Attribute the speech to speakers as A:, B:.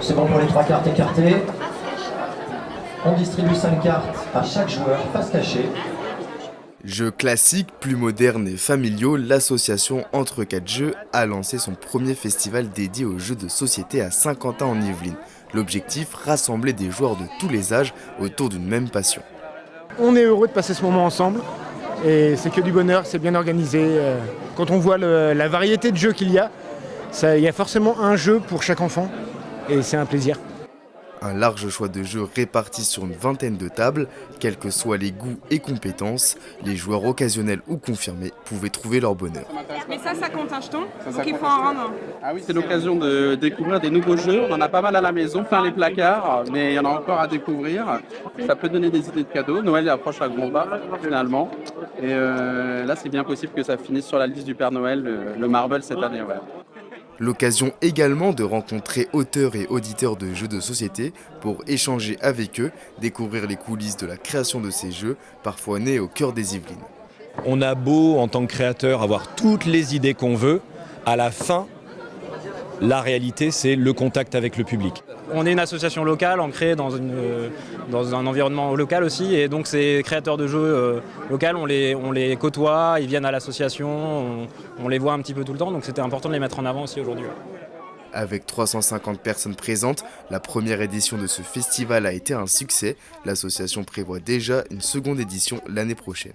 A: C'est bon pour les 3 cartes écartées. On distribue 5 cartes à chaque joueur, face cachée.
B: Jeux classiques, plus modernes et familiaux, l'association Entre 4 Jeux a lancé son premier festival dédié aux jeux de société à Saint-Quentin en Yvelines. L'objectif, rassembler des joueurs de tous les âges autour d'une même passion.
C: On est heureux de passer ce moment ensemble et c'est que du bonheur, c'est bien organisé. Quand on voit la variété de jeux qu'il y a, il y a forcément un jeu pour chaque enfant et c'est un plaisir.
B: Un large choix de jeux répartis sur une vingtaine de tables, quels que soient les goûts et compétences, les joueurs occasionnels ou confirmés pouvaient trouver leur bonheur.
D: Mais ça compte un jeton, donc il faut en rendre un.
E: Ah oui, c'est l'occasion de découvrir des nouveaux jeux. On en a pas mal à la maison, plein les placards, mais il y en a encore à découvrir. Ça peut donner des idées de cadeaux. Noël approche à grands pas, finalement. Et là, c'est bien possible que ça finisse sur la liste du Père Noël, le Marvel cette année. Ouais.
B: L'occasion également de rencontrer auteurs et auditeurs de jeux de société pour échanger avec eux, découvrir les coulisses de la création de ces jeux, parfois nés au cœur des Yvelines.
F: On a beau, en tant que créateur, avoir toutes les idées qu'on veut, à la fin, la réalité, c'est le contact avec le public.
G: On est une association locale ancrée dans un environnement local aussi, et donc ces créateurs de jeux locaux, on les côtoie, ils viennent à l'association, on les voit un petit peu tout le temps, donc c'était important de les mettre en avant aussi aujourd'hui.
B: Avec 350 personnes présentes, la première édition de ce festival a été un succès. L'association prévoit déjà une seconde édition l'année prochaine.